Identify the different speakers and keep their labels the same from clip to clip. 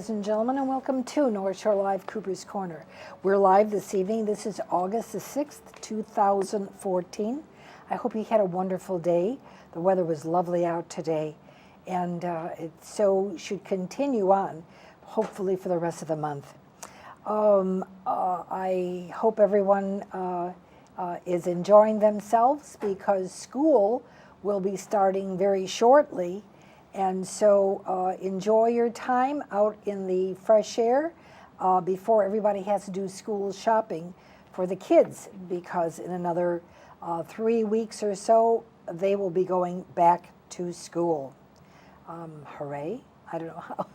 Speaker 1: ladies and gentlemen, and welcome to North Shore Live Cooper's Corner. We're live this evening. This is August the 6th, 2014. I hope you had a wonderful day. The weather was lovely out today, and it so should continue on, hopefully for the rest of the month. I hope everyone is enjoying themselves because school will be starting very shortly. And so enjoy your time out in the fresh air before everybody has to do school shopping for the kids, because in another 3 weeks or so, they will be going back to school. Hooray. I don't know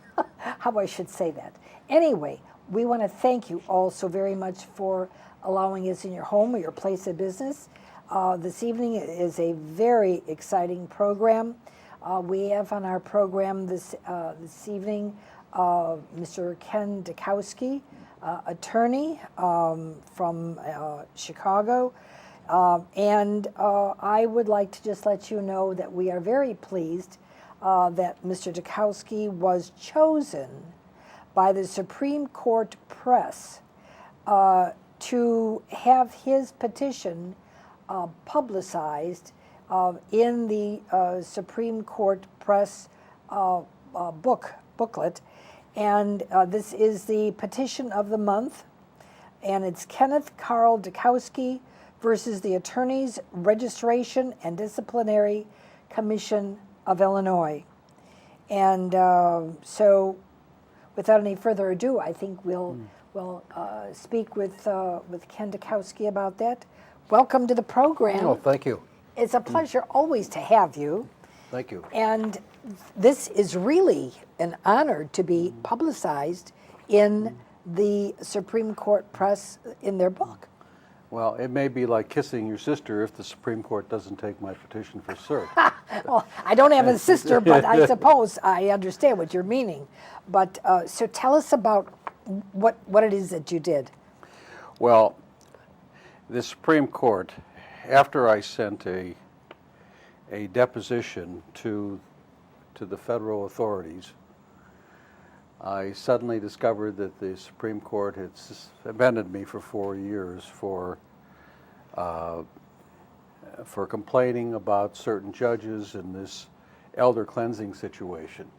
Speaker 1: how I should say that. Anyway, we want to thank you all so very much for allowing us in your home or your place of business. This evening is a very exciting program. We have on our program this evening Mr. Ken Ditkowsky, attorney from Chicago. And I would like to just let you know that we are very pleased that Mr. Ditkowsky was chosen by the Supreme Court Press to have his petition publicized in the Supreme Court Press booklet. And this is the petition of the month, and it's Kenneth Carl Ditkowsky versus the Attorneys Registration and Disciplinary Commission of Illinois. And so without any further ado, I think we'll speak with Ken Ditkowsky about that. Welcome to the program.
Speaker 2: Oh, thank you.
Speaker 1: It's a pleasure always to have you.
Speaker 2: Thank you.
Speaker 1: And this is really an honor to be publicized in the Supreme Court Press in their book.
Speaker 2: Well, it may be like kissing your sister if the Supreme Court doesn't take my petition for cert.
Speaker 1: Well, I don't have a sister, but I suppose I understand what you're meaning. But so tell us about what it is that you did.
Speaker 2: Well, the Supreme Court, after I sent a deposition to the federal authorities, I suddenly discovered that the Supreme Court had suspended me for 4 years for complaining about certain judges in this elder cleansing situation.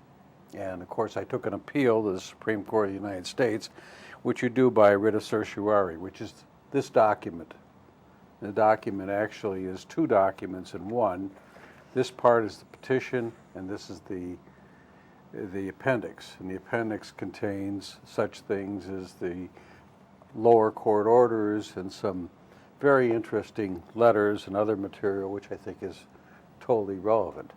Speaker 2: And of course I took an appeal to the Supreme Court of the United States, which you do by writ of certiorari, which is this document. The document actually is two documents in one. This part is the petition, and this is the appendix. And the appendix contains such things as the lower court orders and some very interesting letters and other material, which I think is totally relevant.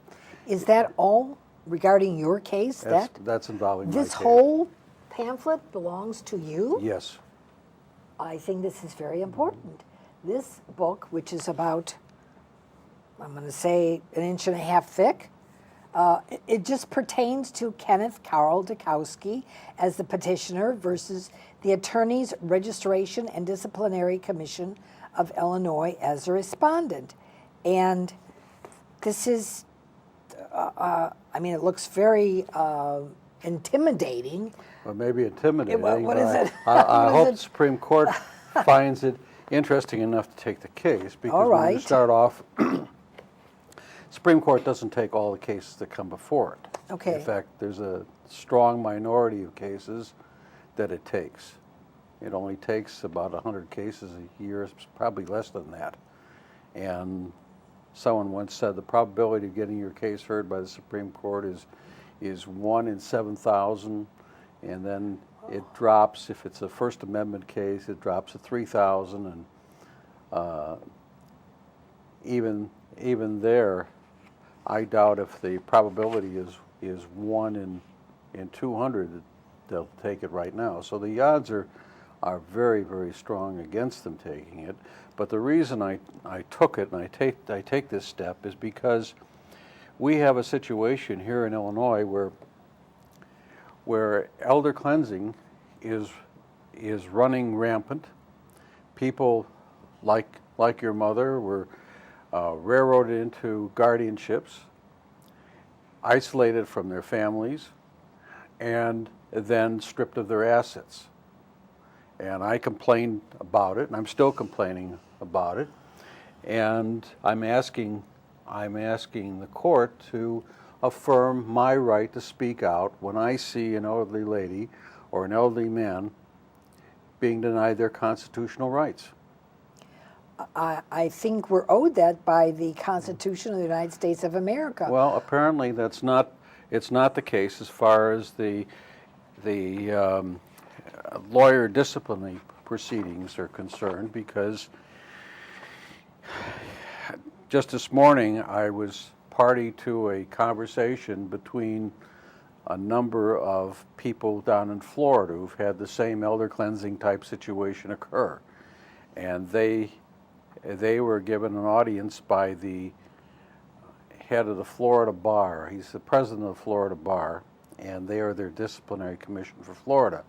Speaker 1: Is that all regarding your case?
Speaker 2: That's involving my case.
Speaker 1: This whole pamphlet belongs to you?
Speaker 2: Yes.
Speaker 1: I think this is very important. This book, which is about, I'm going to say, 1.5 inches thick, it just pertains to Kenneth Carl Ditkowsky as the petitioner versus the Attorneys Registration and Disciplinary Commission of Illinois as the respondent. And this is, I mean, it looks very intimidating.
Speaker 2: Well, maybe intimidating.
Speaker 1: What is it?
Speaker 2: I hope the Supreme Court finds it interesting enough to take the case, because when you start off, Supreme Court doesn't take all the cases that come before it.
Speaker 1: Okay.
Speaker 2: In fact, there's a strong minority of cases that it takes. It only takes about 100 cases a year, it's probably less than that. And someone once said the probability of getting your case heard by the Supreme Court is 1 in 7,000, and then it drops, if it's a First Amendment case, it drops to 3,000, and even there, I doubt if the probability is 1 in 200 that they'll take it right now. So the odds are very, very strong against them taking it. But the reason I took it and I take this step is because we have a situation here in Illinois where elder cleansing is running rampant. People like your mother were railroaded into guardianships, isolated from their families, and then stripped of their assets. And I complained about it, and I'm still complaining about it. And I'm asking the court to affirm my right to speak out when I see an elderly lady or an elderly man being denied their constitutional rights.
Speaker 1: I think we're owed that by the Constitution of the United States of America.
Speaker 2: Well, apparently it's not the case as far as the lawyer disciplinary proceedings are concerned, because just this morning I was party to a conversation between a number of people down in Florida who've had the same elder cleansing type situation occur. And they were given an audience by the head of the Florida Bar. He's the president of the Florida Bar, and they are their disciplinary commission for Florida.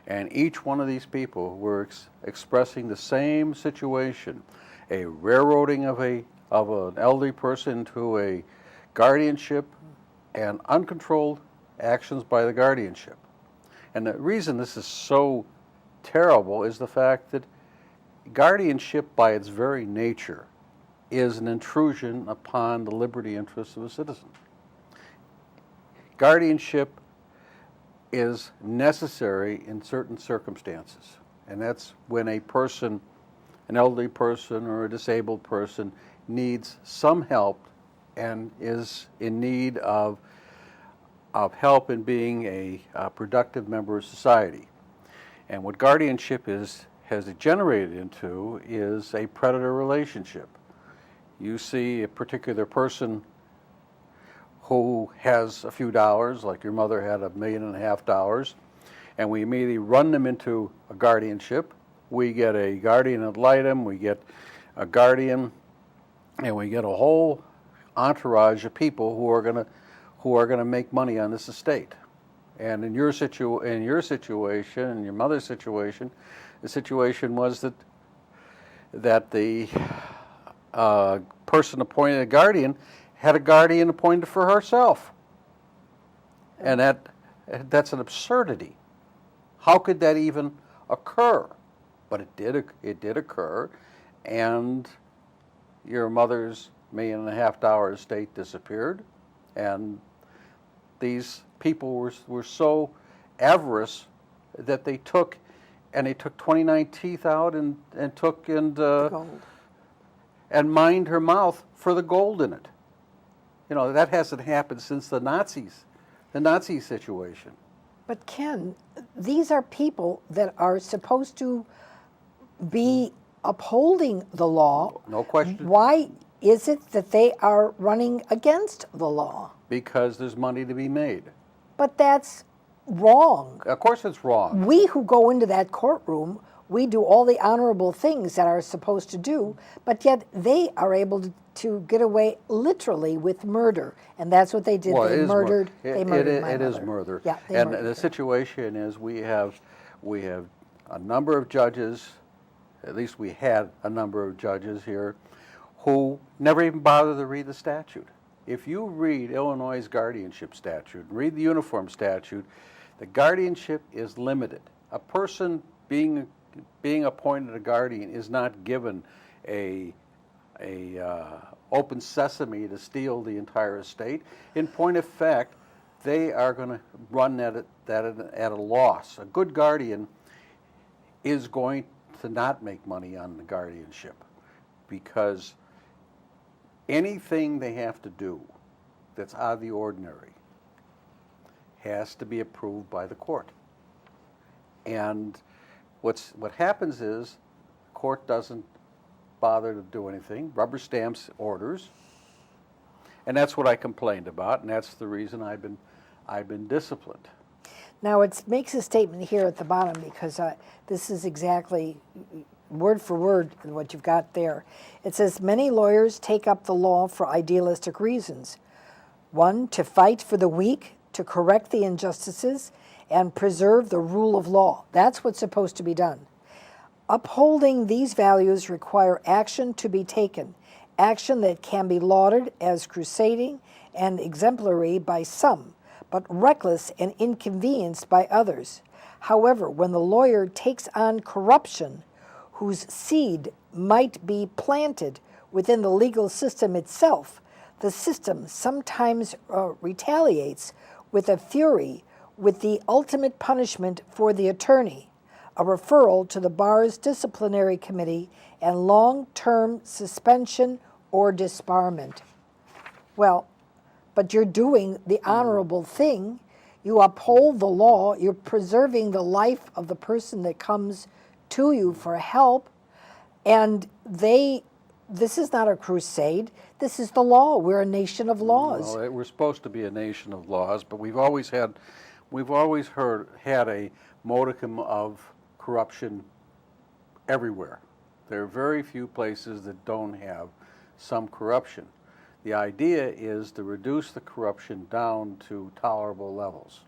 Speaker 2: And each one of these people were expressing the same situation: a railroading of an elderly person to a guardianship and uncontrolled actions by the guardianship. And the reason this is so terrible is the fact that guardianship by its very nature is an intrusion upon the liberty interests of a citizen. Guardianship is necessary in certain circumstances, and that's when a person, an elderly person or a disabled person, needs some help and is in need of help in being a productive member of society. And what guardianship has degenerated into is a predator relationship. You see a particular person who has a few dollars, like your mother had $1.5 million, and we immediately run them into a guardianship. We get a guardian ad litem, we get a guardian, and we get a whole entourage of people who are going to make money on this estate. And in your situation, in your mother's situation, the situation was that the person appointed a guardian had a guardian appointed for herself, and that's an absurdity. How could that even occur? But it did occur, and your mother's $1.5 million estate disappeared, and these people were so avarice that they took 29 teeth out and
Speaker 1: Gold.
Speaker 2: And mined her mouth for the gold in it. You know, that hasn't happened since the Nazi situation.
Speaker 1: But Ken, these are people that are supposed to be upholding the law.
Speaker 2: No question.
Speaker 1: Why is it that they are running against the law?
Speaker 2: Because there's money to be made.
Speaker 1: But that's wrong.
Speaker 2: Of course it's wrong.
Speaker 1: We who go into that courtroom, we do all the honorable things that are supposed to do, but yet they are able to get away literally with murder, and that's what they did.
Speaker 2: Well,
Speaker 1: They murdered my
Speaker 2: It
Speaker 1: mother.
Speaker 2: is murder.
Speaker 1: Yeah, they
Speaker 2: and
Speaker 1: murdered
Speaker 2: the
Speaker 1: her.
Speaker 2: situation is we have a number of judges, at least we had a number of judges here, who never even bother to read the statute. If you read Illinois' guardianship statute, read the uniform statute, the guardianship is limited. A person being appointed a guardian is not given a open sesame to steal the entire estate. In point of fact, they are going to run at a loss. A good guardian is going to not make money on the guardianship, because anything they have to do that's out of the ordinary has to be approved by the court. And what happens is the court doesn't bother to do anything, rubber stamps orders, and that's what I complained about, and that's the reason I've been disciplined.
Speaker 1: Now, it makes a statement here at the bottom, because this is exactly word for word what you've got there. It says, many lawyers take up the law for idealistic reasons. One, to fight for the weak, to correct the injustices, and preserve the rule of law. That's what's supposed to be done. Upholding these values require action to be taken, action that can be lauded as crusading and exemplary by some, but reckless and inconvenienced by others. However, when the lawyer takes on corruption, whose seed might be planted within the legal system itself, the system sometimes retaliates with a fury with the ultimate punishment for the attorney, a referral to the bar's disciplinary committee and long-term suspension or disbarment. Well, but you're doing the honorable thing. You uphold the law. You're preserving the life of the person that comes to you for help. And this is not a crusade. This is the law. We're a nation of laws.
Speaker 2: Well, we're supposed to be a nation of laws, but we've always had a modicum of corruption everywhere. There are very few places that don't have some corruption. The idea is to reduce the corruption down to tolerable levels.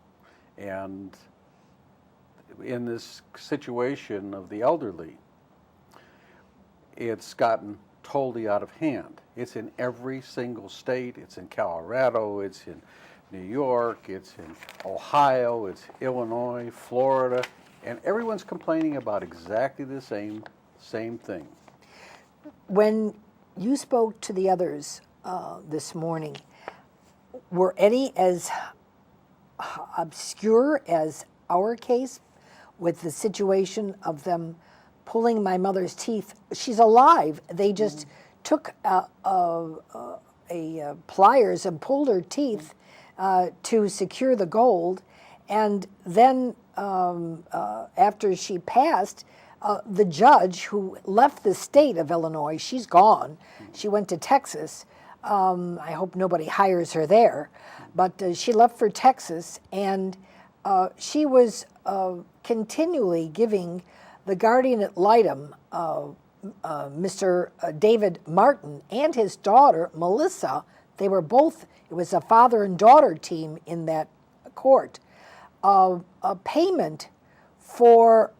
Speaker 2: And in this situation of the elderly, it's gotten totally out of hand. It's in every single state. It's in Colorado, it's in New York, it's in Ohio, it's Illinois, Florida, and everyone's complaining about exactly the same thing.
Speaker 1: When you spoke to the others this morning, were any as obscure as our case with the situation of them pulling my mother's teeth? She's alive. They just took pliers and pulled her teeth to secure the gold. And then after she passed, the judge who left the state of Illinois, she's gone. She went to Texas. I hope nobody hires her there. But she left for Texas, and she was continually giving the guardian ad litem, Mr. David Martin, and his daughter, Melissa, they were both, it was a father and daughter team in that court, a payment for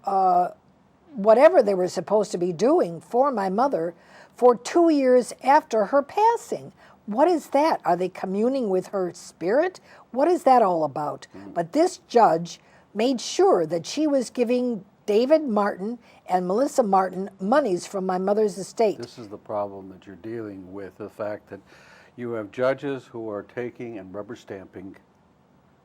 Speaker 1: whatever they were supposed to be doing for my mother for 2 years after her passing. What is that? Are they communing with her spirit? What is that all about? But this judge made sure that she was giving David Martin and Melissa Martin monies from my mother's estate.
Speaker 2: This is the problem that you're dealing with, the fact that you have judges who are taking and rubber stamping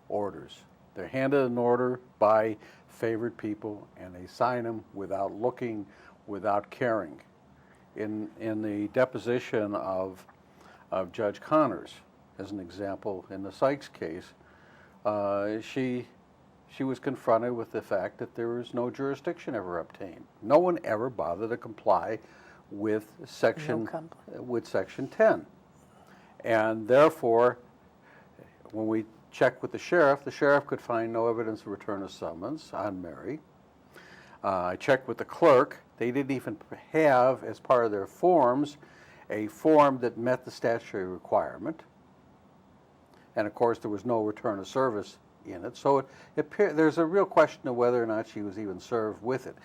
Speaker 2: orders. They're handed an order by favored people, and they sign them without looking, without caring. In the deposition of Judge Connors, as an example, in the Sykes case, she was confronted with the fact that there was no jurisdiction ever obtained. No one ever bothered to comply with Section 10. And therefore, when we checked with the sheriff could find no evidence of return of summons on Mary. I checked with the clerk. They didn't even have, as part of their forms, a form that met the statutory requirement. And of course, there was no return of service in it. So there's a real question of whether or not she was even served with it.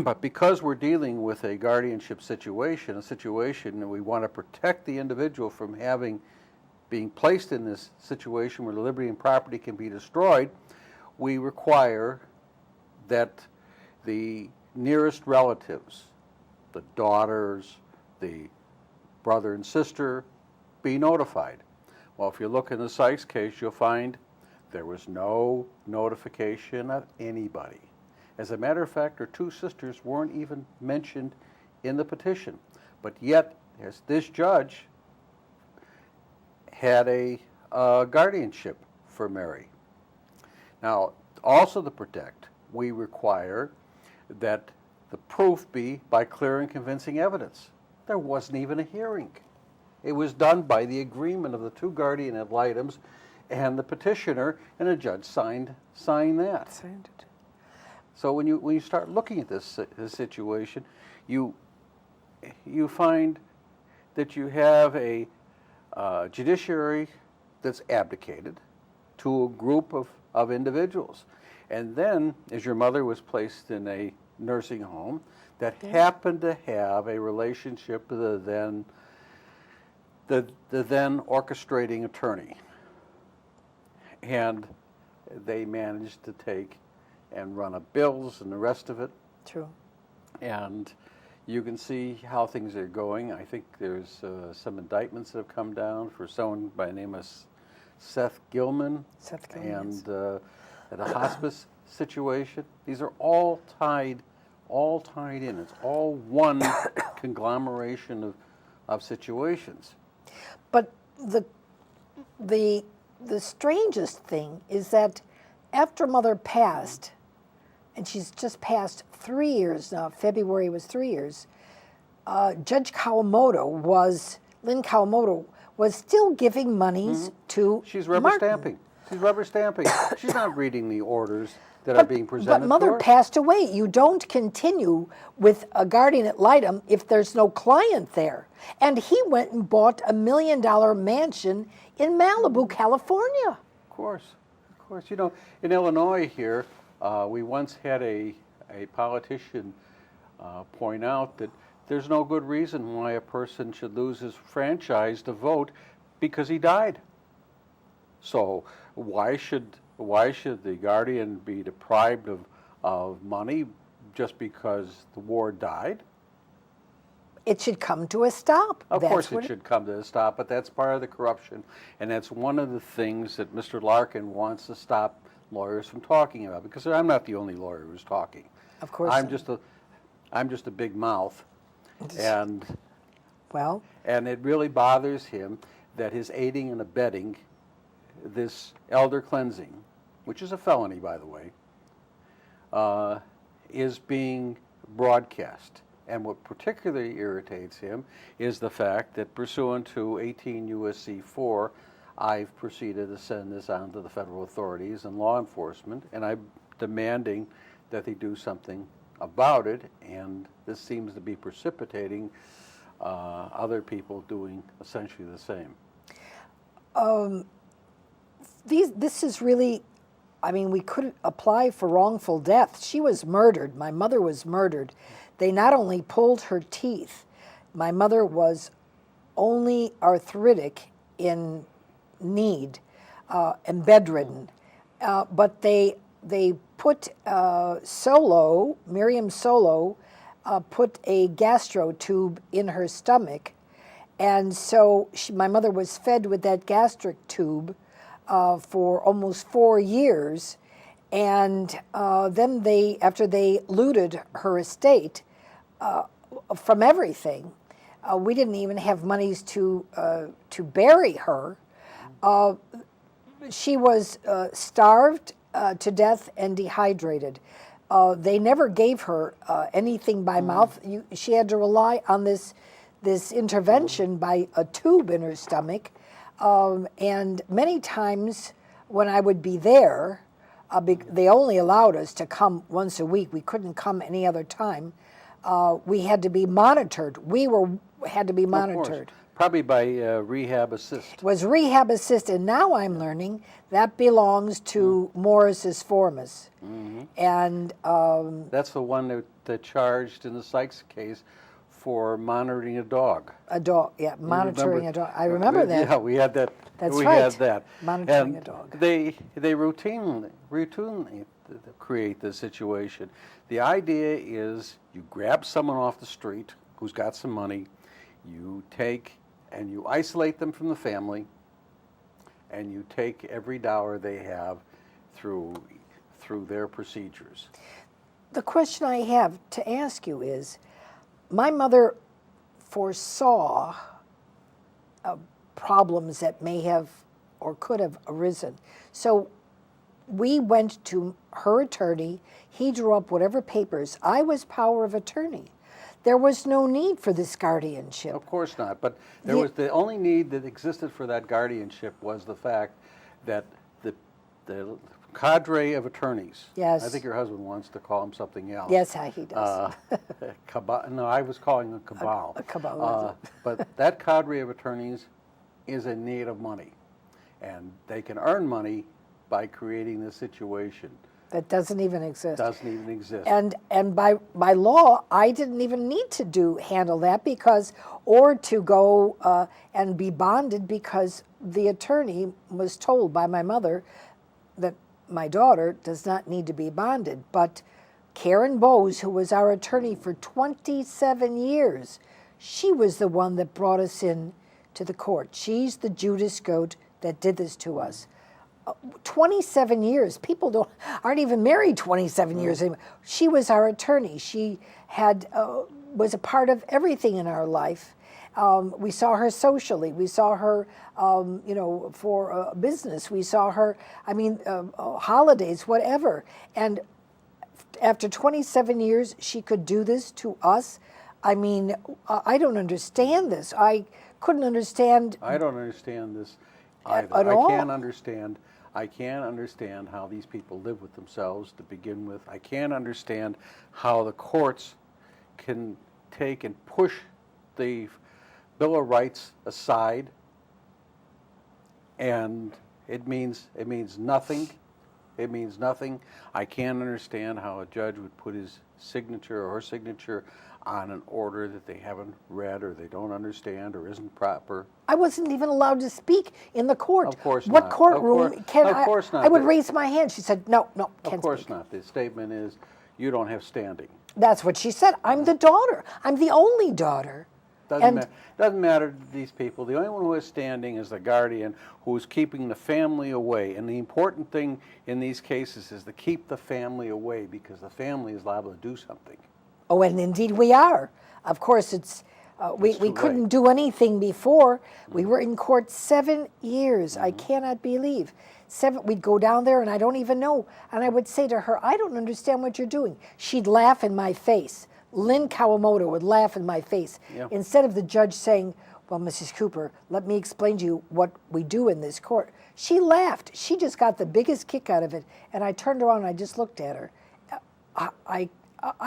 Speaker 2: But because we're dealing with a guardianship situation, a situation that we want to protect the individual from being placed in this situation where liberty and property can be destroyed, we require that the nearest relatives, the daughters, the brother and sister, be notified. Well, if you look in the Sykes case, you'll find there was no notification of anybody. As a matter of fact, her two sisters weren't even mentioned in the petition. But yet, as this judge had a guardianship for Mary. Now, also to protect, we require that the proof be by clear and convincing evidence. There wasn't even a hearing. It was done by the agreement of the two guardian ad litems and the petitioner, and a judge signed that.
Speaker 1: Signed it.
Speaker 2: So when you start looking at this situation, you find that you have a judiciary that's abdicated to a group of individuals. And then, as your mother was placed in a nursing home that happened to have a relationship with the then orchestrating attorney. And they managed to take and run up bills and the rest of it.
Speaker 1: True.
Speaker 2: And you can see how things are going. I think there's some indictments that have come down for someone by the name of Seth Gilman.
Speaker 1: Seth Gilman, yes.
Speaker 2: And at a hospice situation. These are all tied in. It's all one conglomeration of situations.
Speaker 1: But the strangest thing is that after Mother passed, and she's just passed 3 years now, February was 3 years, Lynn Kawamoto was still giving monies to
Speaker 2: She's rubber
Speaker 1: Martin.
Speaker 2: stamping. She's rubber stamping. She's not reading the orders that are being presented
Speaker 1: But Mother
Speaker 2: to her.
Speaker 1: passed away. You don't continue with a guardian ad litem if there's no client there. And he went and bought $1 million mansion in Malibu, California.
Speaker 2: Of course. You know, in Illinois here, we once had a politician point out that there's no good reason why a person should lose his franchise to vote because he died. So why should the guardian be deprived of money just because the ward died?
Speaker 1: It should come to a stop.
Speaker 2: Of course it should come to a stop, but that's part of the corruption, and that's one of the things that Mr. Larkin wants to stop lawyers from talking about, because I'm not the only lawyer who's talking.
Speaker 1: Of course.
Speaker 2: I'm just a big mouth, and it really bothers him that his aiding and abetting this elder cleansing, which is a felony, by the way, is being broadcast. And what particularly irritates him is the fact that pursuant to 18 U.S.C. 4, I've proceeded to send this on to the federal authorities and law enforcement, and I'm demanding that they do something about it, and this seems to be precipitating other people doing essentially the same.
Speaker 1: This is really, I mean, we could apply for wrongful death. She was murdered. My mother was murdered. They not only pulled her teeth, my mother was only arthritic in need and bedridden, but they put Miriam Solo put a gastro tube in her stomach, and so my mother was fed with that gastric tube for almost 4 years, and then after they looted her estate from everything, we didn't even have monies to bury her. She was starved to death and dehydrated. They never gave her anything by mouth. She had to rely on this intervention by a tube in her stomach. And many times when I would be there, they only allowed us to come once a week. We couldn't come any other time. We had to be monitored. Had to be monitored.
Speaker 2: Probably by Rehab Assist.
Speaker 1: It was Rehab Assist, and now I'm learning that belongs to Morris's Formis. And
Speaker 2: that's the one that charged in the Sykes case for monitoring a dog.
Speaker 1: A dog, yeah, monitoring a dog. I remember that.
Speaker 2: Yeah, we had that.
Speaker 1: That's
Speaker 2: we
Speaker 1: right.
Speaker 2: had that.
Speaker 1: Monitoring
Speaker 2: and
Speaker 1: a dog.
Speaker 2: They routinely create this situation. The idea is you grab someone off the street who's got some money, you take and you isolate them from the family, and you take every dollar they have through their procedures.
Speaker 1: The question I have to ask you is, my mother foresaw problems that may have or could have arisen. So we went to her attorney. He drew up whatever papers. I was power of attorney. There was no need for this guardianship.
Speaker 2: Of course not, but the only need that existed for that guardianship was the fact that the cadre of attorneys.
Speaker 1: Yes.
Speaker 2: I think your husband wants to call him something else.
Speaker 1: Yes, he does.
Speaker 2: No, I was calling it cabal.
Speaker 1: A cabal.
Speaker 2: But that cadre of attorneys is in need of money, and they can earn money by creating this situation.
Speaker 1: That doesn't even exist.
Speaker 2: Doesn't even exist.
Speaker 1: And by law, I didn't even need to handle that or to go and be bonded, because the attorney was told by my mother my daughter does not need to be bonded, but Karen Bowes, who was our attorney for 27 years, she was the one that brought us in to the court. She's the Judas goat that did this to us. 27 years. People aren't even married 27 years anymore. She was our attorney. She had was a part of everything in our life. We saw her socially. We saw her, for business. We saw her, holidays, whatever. And after 27 years, she could do this to us. I mean, I don't understand this. I couldn't understand.
Speaker 2: I don't understand this either.
Speaker 1: At all.
Speaker 2: I can't understand how these people live with themselves to begin with. I can't understand how the courts can take and push the Bill of Rights aside, and it means nothing. It means nothing. I can't understand how a judge would put his signature or her signature on an order that they haven't read or they don't understand or isn't proper.
Speaker 1: I wasn't even allowed to speak in the court.
Speaker 2: Of course
Speaker 1: what
Speaker 2: not.
Speaker 1: courtroom can
Speaker 2: Of course not.
Speaker 1: I would raise my hand. She said, no, can't
Speaker 2: Of course
Speaker 1: speak.
Speaker 2: not. The statement is, you don't have standing.
Speaker 1: That's what she said. I'm the daughter. I'm the only daughter.
Speaker 2: Doesn't matter to these people. The only one who is standing is the guardian who is keeping the family away. And the important thing in these cases is to keep the family away, because the family is liable to do something.
Speaker 1: Oh, and indeed we are. Of course, we couldn't do anything before. We were in court 7 years. I cannot believe. We'd go down there and I don't even know. And I would say to her, I don't understand what you're doing. She'd laugh in my face. Lynn Kawamoto would laugh in my face.
Speaker 2: Yeah.
Speaker 1: Instead of the judge saying, well, Mrs. Cooper, let me explain to you what we do in this court. She laughed. She just got the biggest kick out of it. And I turned around and I just looked at her. I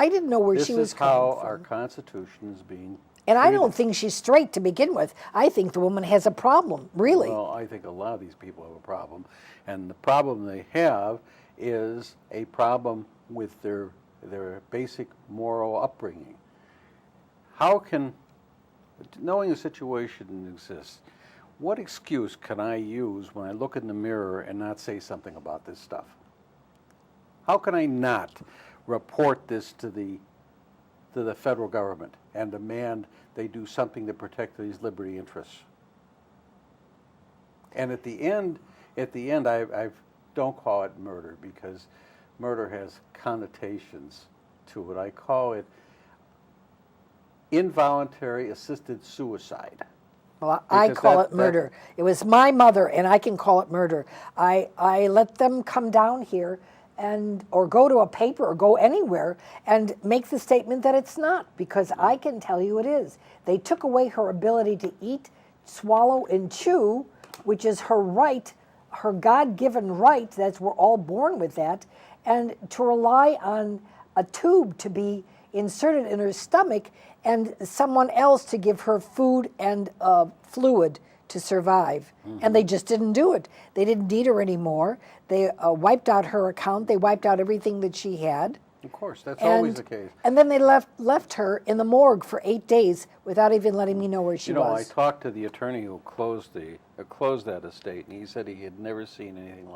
Speaker 1: didn't know where she was coming from.
Speaker 2: This is how our Constitution is being
Speaker 1: And I
Speaker 2: treated.
Speaker 1: don't think she's straight to begin with. I think the woman has a problem, really.
Speaker 2: Well, I think a lot of these people have a problem. And the problem they have is a problem with their basic moral upbringing. How can, knowing a situation exists, what excuse can I use when I look in the mirror and not say something about this stuff? How can I not report this to the federal government and demand they do something to protect these liberty interests? And at the end, I don't call it murder, because murder has connotations to it. I call it involuntary assisted suicide.
Speaker 1: Well, I call it murder. It was my mother, and I can call it murder. I let them come down here or go to a paper or go anywhere and make the statement that it's not, because I can tell you it is. They took away her ability to eat, swallow, and chew, which is her right, her God-given right. We're all born with that. And to rely on a tube to be inserted in her stomach and someone else to give her food and fluid to survive. And they just didn't do it. They didn't need her anymore. They wiped out her account. They wiped out everything that she had.
Speaker 2: Of course, that's always the case.
Speaker 1: And then they left her in the morgue for 8 days without even letting me know where she was.
Speaker 2: I talked to the attorney who closed that estate, and he said he had never seen anything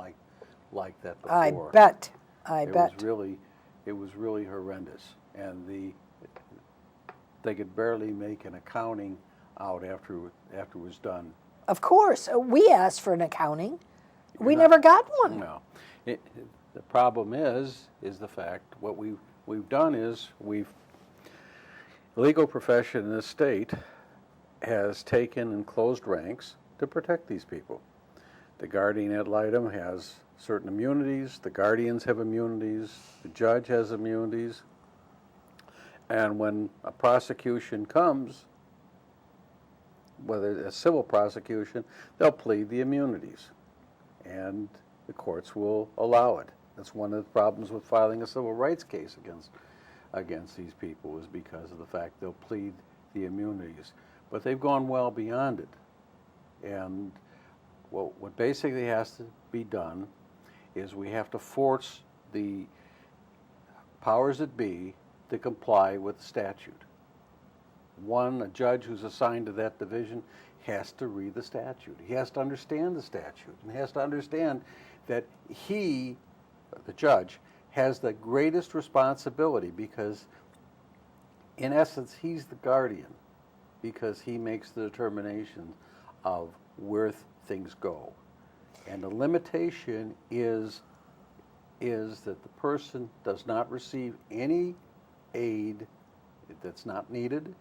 Speaker 2: like that before.
Speaker 1: I bet.
Speaker 2: It was really horrendous, and they could barely make an accounting out after it was done.
Speaker 1: Of course, we asked for an accounting. We never got one.
Speaker 2: No, the problem is the fact what we've done is the legal profession in this state has taken and closed ranks to protect these people. The guardian ad litem has certain immunities, the guardians have immunities, the judge has immunities, and when a prosecution comes, whether a civil prosecution, they'll plead the immunities, and the courts will allow it. That's one of the problems with filing a civil rights case against these people, is because of the fact they'll plead the immunities. But they've gone well beyond it. And what basically has to be done is we have to force the powers that be to comply with the statute. A judge who's assigned to that division has to read the statute. He has to understand the statute, and he has to understand that he the judge, has the greatest responsibility because, in essence, he's the guardian because he makes the determination of where things go. And the limitation is that the person does not receive any aid that's not needed,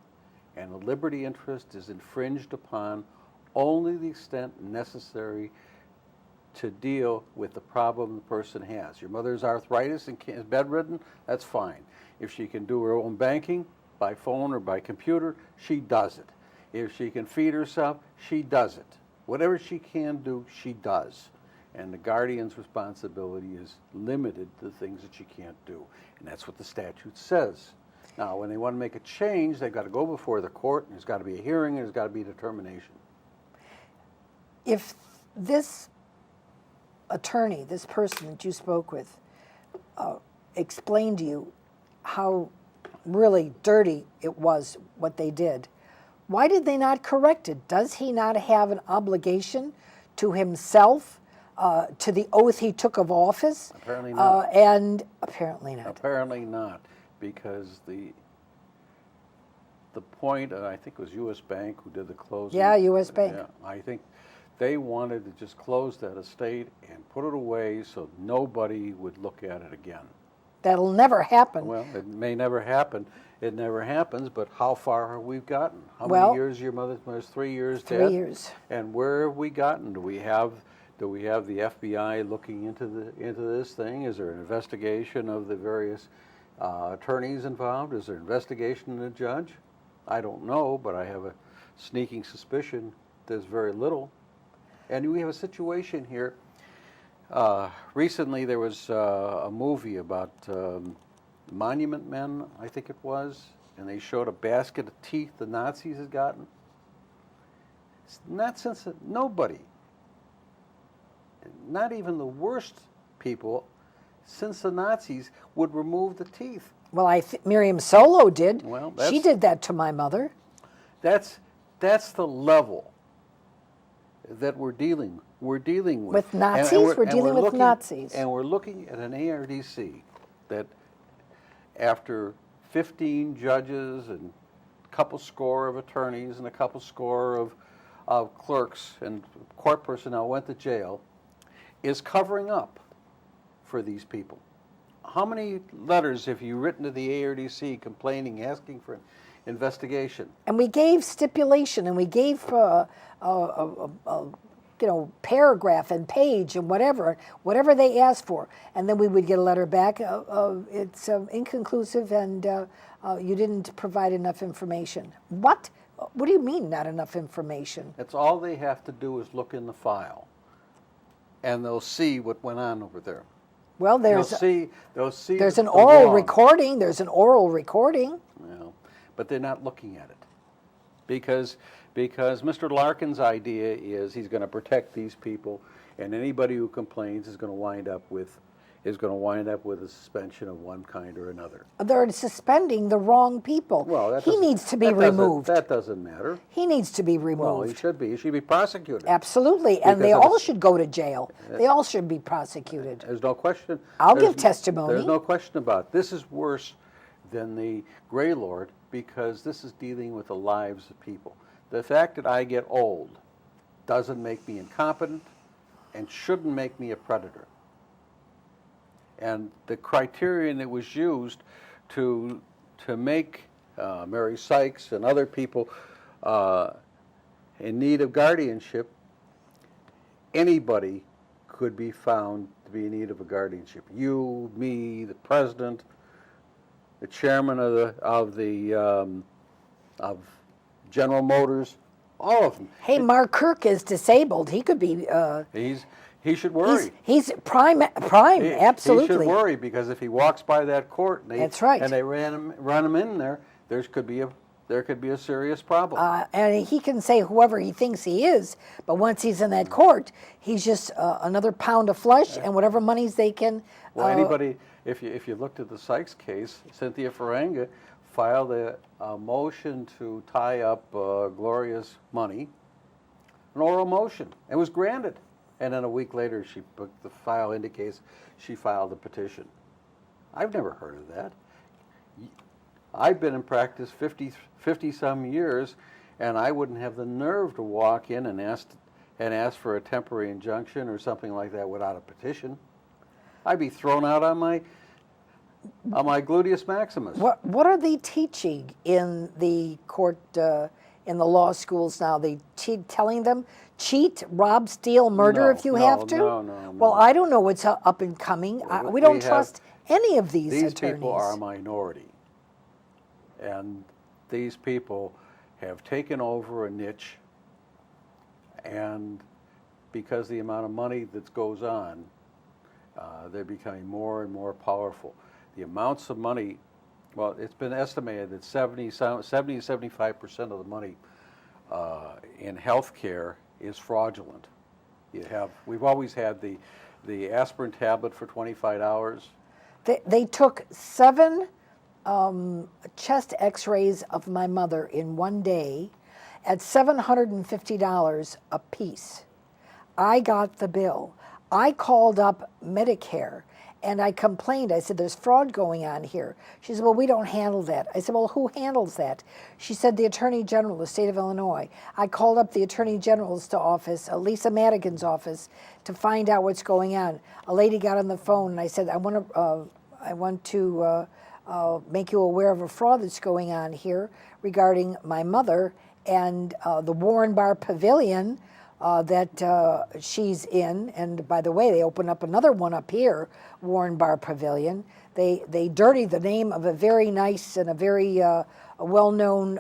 Speaker 2: and the liberty interest is infringed upon only the extent necessary to deal with the problem the person has. Your mother's arthritis and is bedridden, that's fine. If she can do her own banking by phone or by computer, she does it. If she can feed herself, she does it. Whatever she can do, she does. And the guardian's responsibility is limited to the things that she can't do. And that's what the statute says. Now, when they want to make a change, they've got to go before the court, and there's got to be a hearing, and there's got to be a determination.
Speaker 1: If this attorney, this person that you spoke with, explained to you how really dirty it was what they did, why did they not correct it? Does he not have an obligation to himself, to the oath he took of office?
Speaker 2: Apparently not.
Speaker 1: And apparently not.
Speaker 2: Apparently not, because the point, I think it was U.S. Bank who did the closing.
Speaker 1: Yeah, U.S. Bank.
Speaker 2: Yeah, I think they wanted to just close that estate and put it away so nobody would look at it again.
Speaker 1: That'll never happen.
Speaker 2: Well, it may never happen. It never happens, but how far have we gotten? How
Speaker 1: Well,
Speaker 2: many years? Your mother's 3 years dead?
Speaker 1: 3 years.
Speaker 2: And where have we gotten? Do we have the FBI looking into this thing? Is there an investigation of the various attorneys involved? Is there an investigation of the judge? I don't know, but I have a sneaking suspicion there's very little. And we have a situation here. Recently there was a movie about Monument Men, I think it was, and they showed a basket of teeth the Nazis had gotten. Not since nobody, not even the worst people, since the Nazis would remove the teeth.
Speaker 1: Well, Miriam Solo did.
Speaker 2: Well,
Speaker 1: she did that to my mother.
Speaker 2: That's the level that we're dealing with.
Speaker 1: With Nazis? We're dealing with Nazis.
Speaker 2: And we're looking at an ARDC that after 15 judges and a couple score of attorneys and a couple score of clerks and court personnel went to jail, is covering up for these people. How many letters have you written to the ARDC complaining, asking for an investigation?
Speaker 1: And we gave stipulation, and we gave paragraph and page and whatever they asked for, and then we would get a letter back. It's inconclusive, and you didn't provide enough information. What? What do you mean, not enough information?
Speaker 2: That's all they have to do is look in the file, and they'll see what went on over there.
Speaker 1: Well, there's
Speaker 2: there's
Speaker 1: an oral recording. There's an oral recording.
Speaker 2: Well, but they're not looking at it because Mr. Larkin's idea is he's going to protect these people, and anybody who complains is going to wind up with a suspension of one kind or another.
Speaker 1: They're suspending the wrong people.
Speaker 2: Well,
Speaker 1: he needs to be removed.
Speaker 2: That doesn't matter.
Speaker 1: He needs to be removed.
Speaker 2: Well, he should be. He should be prosecuted.
Speaker 1: Absolutely, and they all should go to jail. They all should be prosecuted.
Speaker 2: There's no question.
Speaker 1: I'll give testimony.
Speaker 2: There's no question about it. This is worse than the Grey Lord because this is dealing with the lives of people. The fact that I get old doesn't make me incompetent and shouldn't make me a predator. And the criterion that was used to make Mary Sykes and other people in need of guardianship, anybody could be found to be in need of a guardianship. You, me, the president, the chairman of General Motors, all of them.
Speaker 1: Hey, Mark Kirk is disabled. He could be.
Speaker 2: He should worry.
Speaker 1: He's prime, absolutely.
Speaker 2: He should worry because if he walks by that court and
Speaker 1: That's right.
Speaker 2: and they run him in there, there could be a serious problem.
Speaker 1: And he can say whoever he thinks he is, but once he's in that court, he's just another pound of flesh, and whatever monies they can.
Speaker 2: Well, anybody, if you looked at the Sykes case, Cynthia Ferranga filed a motion to tie up Gloria's money, an oral motion. It was granted. And then a week later, the file indicates she filed a petition. I've never heard of that. I've been in practice 50 some years, and I wouldn't have the nerve to walk in and ask for a temporary injunction or something like that without a petition. I'd be thrown out on my gluteus maximus.
Speaker 1: What are they teaching in the court, in the law schools now? They telling them cheat, rob, steal, murder if you have to?
Speaker 2: No.
Speaker 1: Well, I don't know what's up and coming. We don't trust any of these attorneys.
Speaker 2: These people are a minority. And these people have taken over a niche, and because the amount of money that goes on, they're becoming more and more powerful. The amounts of money, well, it's been estimated that 70 to 75% of the money in health care is fraudulent. We've always had the aspirin tablet for $25.
Speaker 1: They took 7 chest x-rays of my mother in one day at $750 a piece. I got the bill. I called up Medicare and I complained. I said, there's fraud going on here. She said, well, we don't handle that. I said, well, who handles that? She said, the Attorney General of the state of Illinois. I called up the Attorney General's office, Lisa Madigan's office, to find out what's going on. A lady got on the phone and I said, I want to make you aware of a fraud that's going on here regarding my mother and the Warren Bar Pavilion that she's in. And by the way, they opened up another one up here, Warren Bar Pavilion. They dirtied the name of a very nice and a very well-known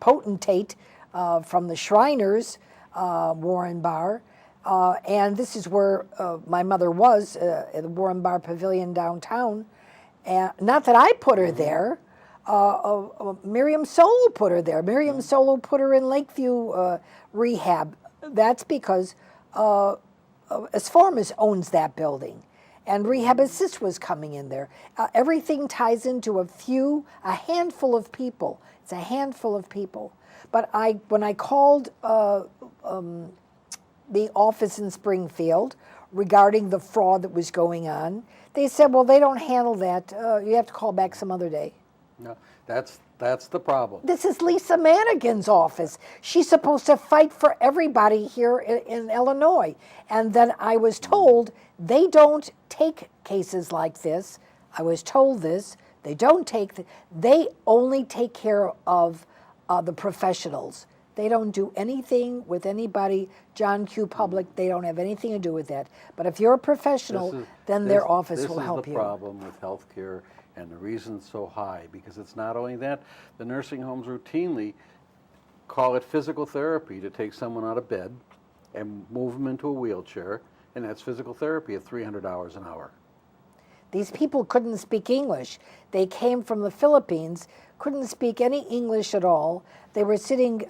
Speaker 1: potentate from the Shriners, Warren Bar. And this is where my mother was, at the Warren Bar Pavilion downtown. And not that I put her there. Miriam Solo put her there. Miriam Solo put her in Lakeview rehab. That's because Esformas owns that building, and Rehab Assist was coming in there. Everything ties into a handful of people. It's a handful of people. But when I called the office in Springfield regarding the fraud that was going on, they said, well, they don't handle that. You have to call back some other day.
Speaker 2: No, that's the problem.
Speaker 1: This is Lisa Madigan's office. She's supposed to fight for everybody here in Illinois. And then I was told they don't take cases like this. I was told this. They don't take, they only take care of the professionals. They don't do anything with anybody, John Q. Public, they don't have anything to do with that. But if you're a professional, then their office will help you.
Speaker 2: This is the problem with health care and the reason it's so high, because it's not only that, the nursing homes routinely call it physical therapy to take someone out of bed and move them into a wheelchair, and that's physical therapy at $300 an hour.
Speaker 1: These people couldn't speak English. They came from the Philippines, couldn't speak any English at all. They were sitting,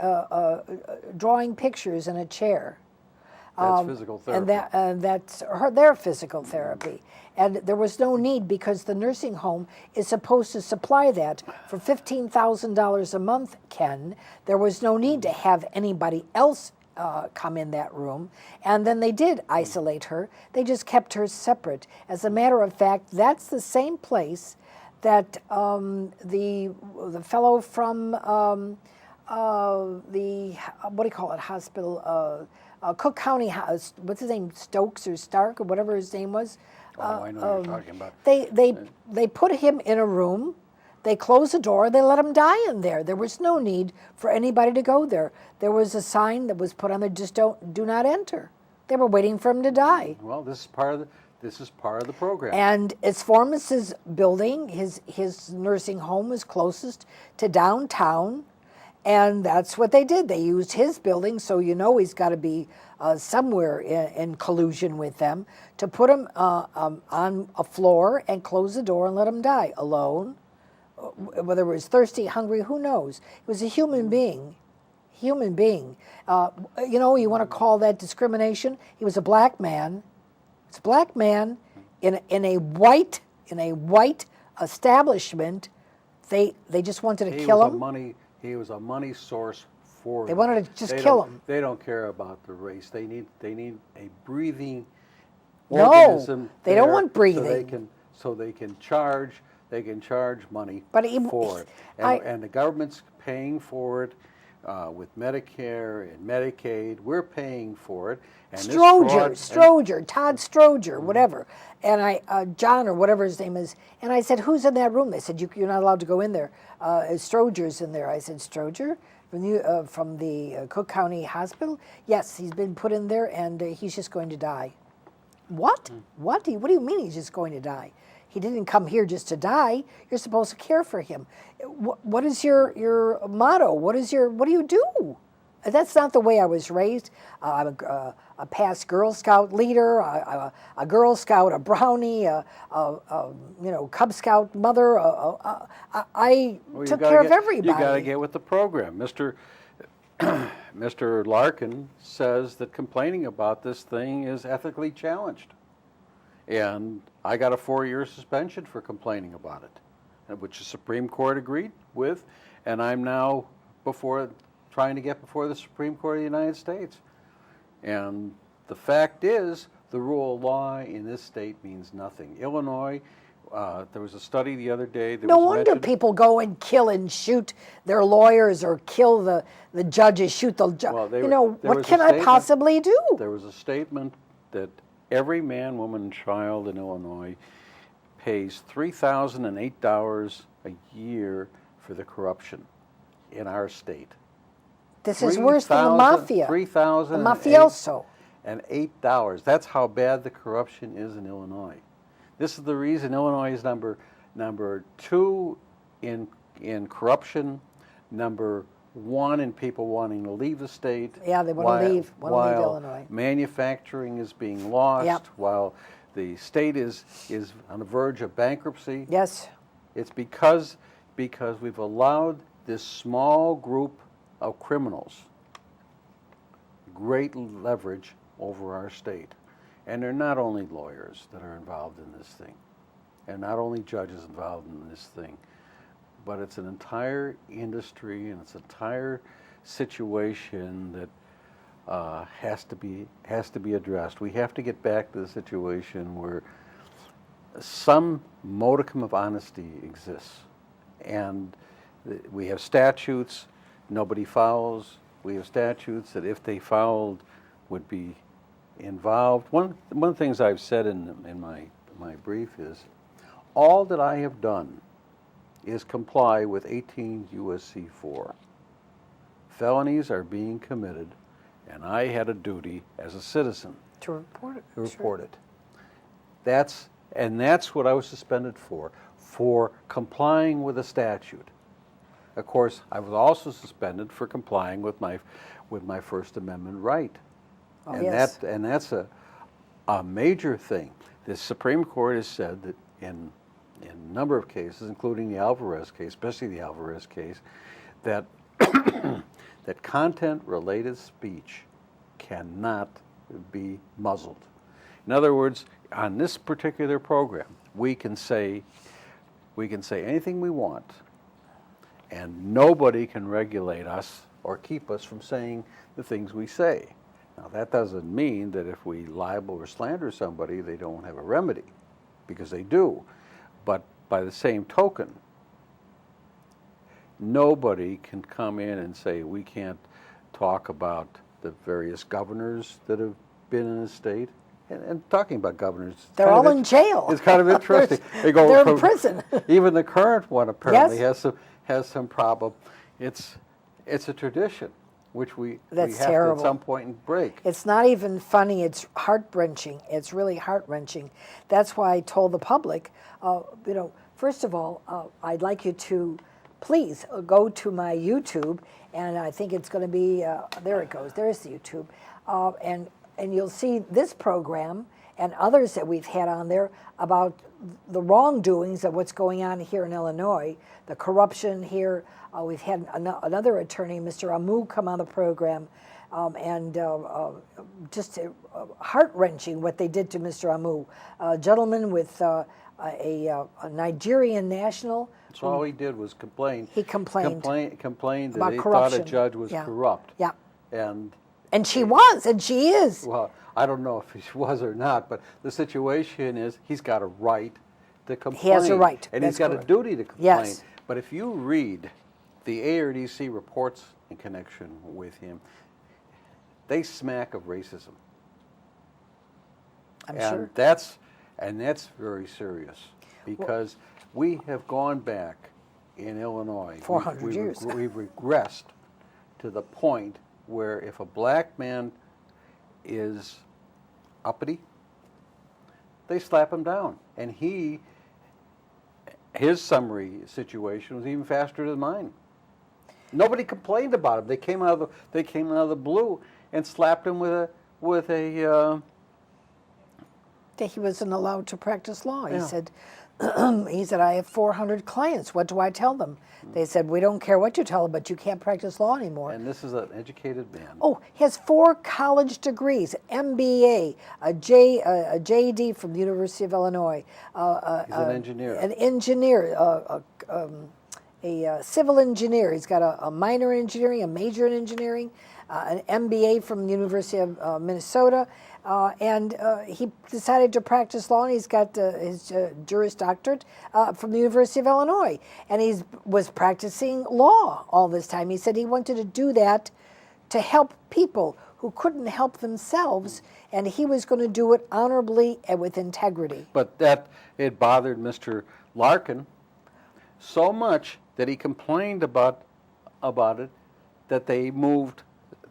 Speaker 1: drawing pictures in a chair.
Speaker 2: That's physical therapy.
Speaker 1: And that's their physical therapy. And there was no need, because the nursing home is supposed to supply that for $15,000 a month, Ken. There was no need to have anybody else come in that room. And then they did isolate her. They just kept her separate. As a matter of fact, that's the same place that the fellow from the, what do you call it, hospital, Cook County House, what's his name, Stokes or Stark or whatever his name was.
Speaker 2: I know what you're talking about.
Speaker 1: They put him in a room, they closed the door, they let him die in there. There was no need for anybody to go there. There was a sign that was put on there, just do not enter. They were waiting for him to die.
Speaker 2: Well, this is part of the program.
Speaker 1: And Esformas's building, his nursing home was closest to downtown. And that's what they did. They used his building, so you know he's got to be somewhere in collusion with them, to put him on a floor and close the door and let him die alone. Whether it was thirsty, hungry, who knows? He was a human being. Human being. You know, you want to call that discrimination? He was a black man. It's a black man in a white establishment. They just wanted to kill him.
Speaker 2: He was a money source for
Speaker 1: They
Speaker 2: them.
Speaker 1: wanted to just
Speaker 2: They
Speaker 1: kill
Speaker 2: don't-
Speaker 1: him.
Speaker 2: They don't care about the race. They need a breathing
Speaker 1: No,
Speaker 2: organism.
Speaker 1: they don't
Speaker 2: there
Speaker 1: want breathing.
Speaker 2: So they can charge money
Speaker 1: But
Speaker 2: for it. And the government's paying for it with Medicare and Medicaid. We're paying for it. And this fraud-
Speaker 1: Todd Stroger, whatever, and John or whatever his name is, and I said, "Who's in that room?" They said, "You're not allowed to go in there. Stroger's in there." I said, "Stroger from the Cook County Hospital? Yes, he's been put in there, and he's just going to die." What? What do you mean he's just going to die? He didn't come here just to die. You're supposed to care for him. What is your motto? What do you do? That's not the way I was raised. I'm a past Girl Scout leader, a Girl Scout, a Brownie, Cub Scout mother. I took care of everybody.
Speaker 2: You got to get with the program. Mr. Larkin says that complaining about this thing is ethically challenged. And I got a 4-year suspension for complaining about it, which the Supreme Court agreed with, and I'm now trying to get before the Supreme Court of the United States. And the fact is, the rule of law in this state means nothing. Illinois, there was a study the other day.
Speaker 1: No wonder people go and kill and shoot their lawyers or kill the judges, shoot the judge.
Speaker 2: Well,
Speaker 1: what can I possibly do?
Speaker 2: There was a statement that every man, woman, and child in Illinois pays $3,008 a year for the corruption in our state.
Speaker 1: This is worse than the mafia.
Speaker 2: $3,000.
Speaker 1: The mafioso.
Speaker 2: And $8. That's how bad the corruption is in Illinois. This is the reason Illinois is number 2 in corruption, number 1 in people wanting to leave the state.
Speaker 1: Yeah, they want to leave Illinois.
Speaker 2: Manufacturing is being lost, while the state is on the verge of bankruptcy.
Speaker 1: Yes.
Speaker 2: It's because we've allowed this small group of criminals great leverage over our state. And they're not only lawyers that are involved in this thing, and not only judges involved in this thing, but it's an entire industry and it's an entire situation that has to be addressed. We have to get back to the situation where some modicum of honesty exists, and we have statutes. Nobody fouls. We have statutes that if they fouled would be involved. One of the things I've said in my brief is, all that I have done is comply with 18 U.S.C. 4. Felonies are being committed, and I had a duty as a citizen
Speaker 1: To report it.
Speaker 2: to report it. That's what I was suspended for complying with a statute. Of course, I was also suspended for complying with my First Amendment right.
Speaker 1: Oh,
Speaker 2: And
Speaker 1: yes.
Speaker 2: that's a major thing. The Supreme Court has said that in a number of cases, including the Alvarez case, especially the Alvarez case, that that content-related speech cannot be muzzled. In other words, on this particular program, we can say anything we want, and nobody can regulate us or keep us from saying the things we say. Now, that doesn't mean that if we libel or slander somebody, they don't have a remedy, because they do. But by the same token, nobody can come in and say we can't talk about the various governors that have been in the state. And talking about governors,
Speaker 1: They're all in jail.
Speaker 2: It's kind of interesting.
Speaker 1: They're in prison.
Speaker 2: Even the current one apparently
Speaker 1: Yes.
Speaker 2: has some problem. It's a tradition which we
Speaker 1: That's
Speaker 2: have
Speaker 1: terrible.
Speaker 2: to at some point break.
Speaker 1: It's not even funny. It's heart-wrenching. It's really heart-wrenching. That's why I told the public, first of all, I'd like you to please go to my YouTube, and I think it's going to be, there it goes. There's the YouTube. And you'll see this program and others that we've had on there about the wrongdoings of what's going on here in Illinois, the corruption here. We've had another attorney, Mr. Amu, come on the program, and just heart-wrenching what they did to Mr. Amu, a gentleman with a Nigerian national.
Speaker 2: So all he did was complain.
Speaker 1: He complained
Speaker 2: complained that
Speaker 1: about
Speaker 2: he
Speaker 1: corruption.
Speaker 2: thought a judge was
Speaker 1: Yeah.
Speaker 2: corrupt.
Speaker 1: Yeah.
Speaker 2: And
Speaker 1: she was, and she is.
Speaker 2: well, I don't know if he was or not, but the situation is he's got a right to complain.
Speaker 1: He has a right.
Speaker 2: And
Speaker 1: That's
Speaker 2: he's got
Speaker 1: correct.
Speaker 2: a duty to complain.
Speaker 1: Yes.
Speaker 2: But if you read the ARDC reports in connection with him, they smack of racism.
Speaker 1: I'm
Speaker 2: and
Speaker 1: sure.
Speaker 2: That's very serious, because we have gone back in Illinois.
Speaker 1: 400 years.
Speaker 2: We've regressed to the point where if a black man is uppity, they slap him down. And his summary situation was even faster than mine. Nobody complained about him. They came out of the blue and slapped him with a
Speaker 1: That he wasn't allowed to practice law. He
Speaker 2: Yeah.
Speaker 1: said, I have 400 clients. What do I tell them? They said, we don't care what you tell them, but you can't practice law anymore.
Speaker 2: And this is an educated man.
Speaker 1: Oh, he has 4 college degrees, MBA, a JD from the University of Illinois.
Speaker 2: He's an engineer.
Speaker 1: An engineer, a civil engineer. He's got a minor in engineering, a major in engineering, an MBA from the University of Minnesota. And he decided to practice law, and he's got his Juris Doctorate from the University of Illinois. And he was practicing law all this time. He said he wanted to do that to help people who couldn't help themselves, and he was going to do it honorably and with integrity.
Speaker 2: But it bothered Mr. Larkin so much that he complained about it, that they moved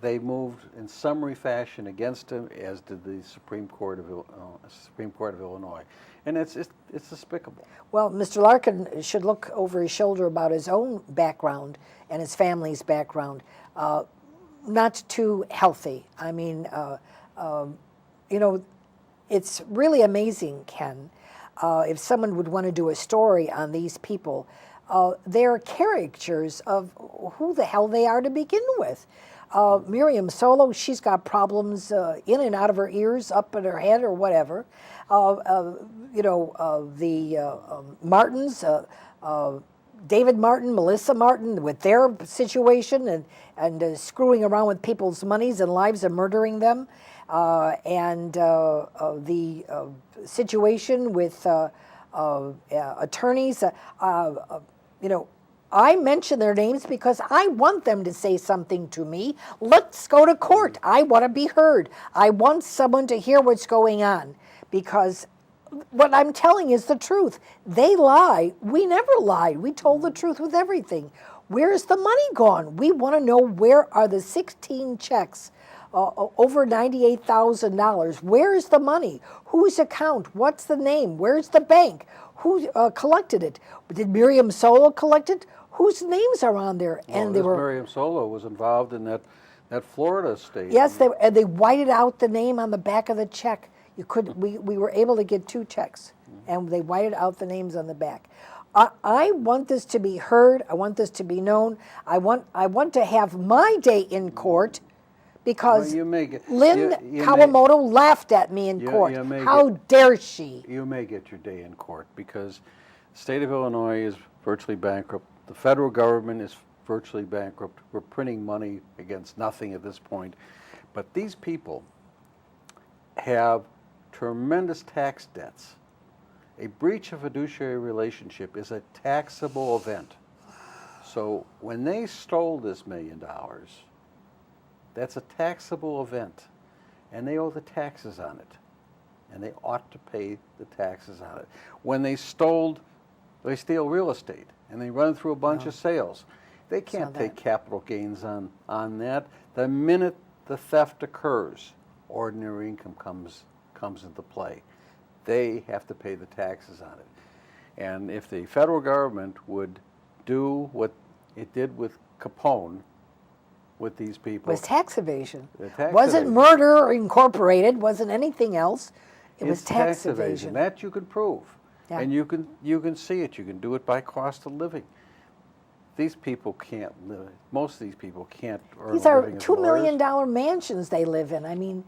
Speaker 2: in summary fashion against him, as did the Supreme Court of Illinois, and it's despicable.
Speaker 1: Well, Mr. Larkin should look over his shoulder about his own background and his family's background. Not too healthy. I mean, it's really amazing, Ken, if someone would want to do a story on these people. They're caricatures of who the hell they are to begin with. Miriam Solo, she's got problems in and out of her ears, up in her head, or whatever. The Martins, David Martin, Melissa Martin, with their situation and screwing around with people's monies and lives and murdering them, and the situation with attorneys, I mention their names because I want them to say something to me. Let's go to court. I want to be heard. I want someone to hear what's going on, because what I'm telling is the truth. They lie. We never lied. We told the truth with everything. Where's the money gone? We want to know, where are the 16 checks, over $98,000? Where's the money? Whose account? What's the name? Where's the bank? Who collected it? Did Miriam Solo collect it? Whose names are on there?
Speaker 2: And Miriam Solo was involved in that Florida state.
Speaker 1: Yes, they whited out the name on the back of the check. We were able to get 2 checks, and they whited out the names on the back. I want this to be heard. I want this to be known. I want to have my day in court, because Lynn Kawamoto laughed at me in court. How dare she?
Speaker 2: You may get your day in court, because the state of Illinois is virtually bankrupt. The federal government is virtually bankrupt. We're printing money against nothing at this point. But these people have tremendous tax debts. A breach of fiduciary relationship is a taxable event. So when they stole this $1 million, that's a taxable event, and they owe the taxes on it, and they ought to pay the taxes on it. When they steal real estate, and they run through a bunch of sales, they can't take capital gains on that. The minute the theft occurs, ordinary income comes into play. They have to pay the taxes on it. And if the federal government would do what it did with Capone, with these people.
Speaker 1: It was tax evasion.
Speaker 2: evasion.
Speaker 1: Wasn't murder incorporated, wasn't anything else. It was tax evasion.
Speaker 2: That you can prove.
Speaker 1: Yeah.
Speaker 2: And you can see it. You can do it by cost of living. These people can't live. Most of these people can't earn
Speaker 1: These
Speaker 2: a
Speaker 1: are
Speaker 2: living as
Speaker 1: $2 million
Speaker 2: lawyers.
Speaker 1: mansions they live in. I mean,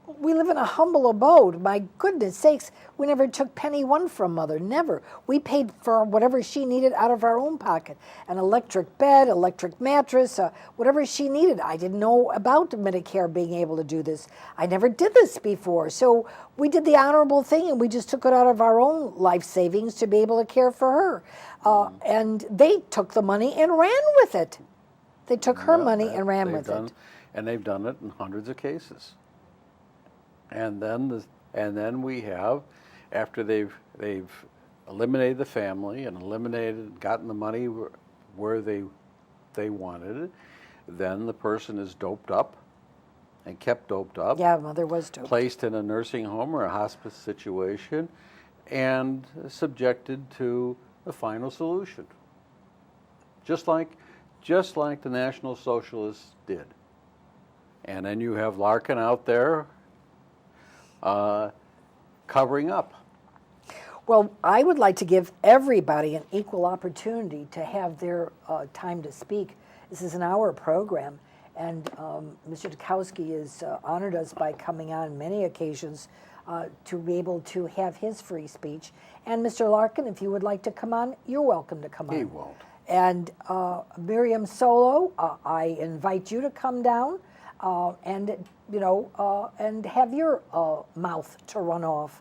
Speaker 1: We live in a humble abode. My goodness sakes, we never took penny one from Mother, never. We paid for whatever she needed out of our own pocket. An electric bed, electric mattress, whatever she needed. I didn't know about Medicare being able to do this. I never did this before. So we did the honorable thing and we just took it out of our own life savings to be able to care for her. And they took the money and ran with it. They took her money and ran with it.
Speaker 2: And they've done it in hundreds of cases. And then we have, after they've eliminated the family and gotten the money where they wanted it, then the person is doped up and kept doped up.
Speaker 1: Yeah, Mother was doped.
Speaker 2: Placed in a nursing home or a hospice situation and subjected to the final solution. Just like the National Socialists did. And then you have Larkin out there covering up.
Speaker 1: Well, I would like to give everybody an equal opportunity to have their time to speak. This is an hour program, and Mr. Ditkowsky has honored us by coming on many occasions to be able to have his free speech. And Mr. Larkin, if you would like to come on, you're welcome to come on.
Speaker 2: He won't.
Speaker 1: And Miriam Solo, I invite you to come down and have your mouth to run off.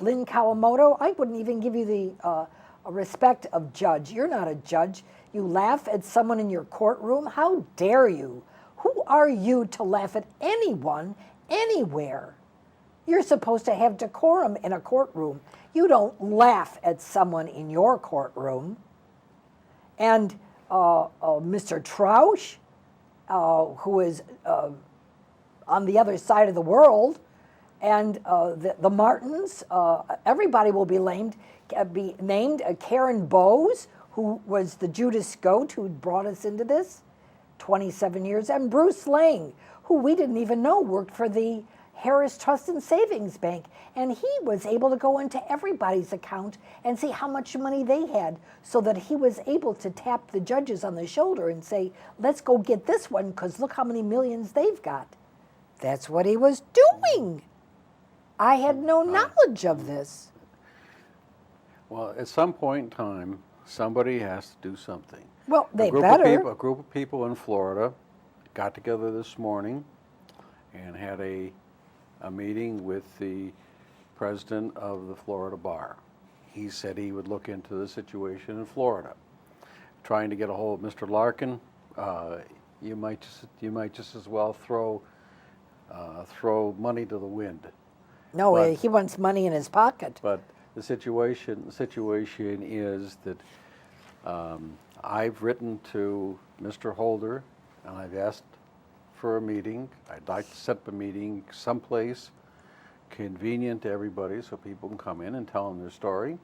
Speaker 1: Lynn Kawamoto, I wouldn't even give you the respect of judge. You're not a judge. You laugh at someone in your courtroom. How dare you? Who are you to laugh at anyone, anywhere? You're supposed to have decorum in a courtroom. You don't laugh at someone in your courtroom. And Mr. Trausch, who is on the other side of the world, and the Martins, everybody will be named. Karen Bowes, who was the Judas Goat who brought us into this 27 years, and Bruce Lang, who we didn't even know worked for the Harris Trust and Savings Bank, and he was able to go into everybody's account and see how much money they had, so that he was able to tap the judges on the shoulder and say, let's go get this one because look how many millions they've got. That's what he was doing. I had no knowledge of this.
Speaker 2: Well, at some point in time, somebody has to do something.
Speaker 1: Well, they better.
Speaker 2: A group of people in Florida got together this morning and had a meeting with the president of the Florida Bar. He said he would look into the situation in Florida. Trying to get a hold of Mr. Larkin, you might just as well throw money to the wind.
Speaker 1: No, he wants money in his pocket.
Speaker 2: But the situation is that I've written to Mr. Holder and I've asked for a meeting. I'd like to set up a meeting someplace convenient to everybody so people can come in and tell them their story.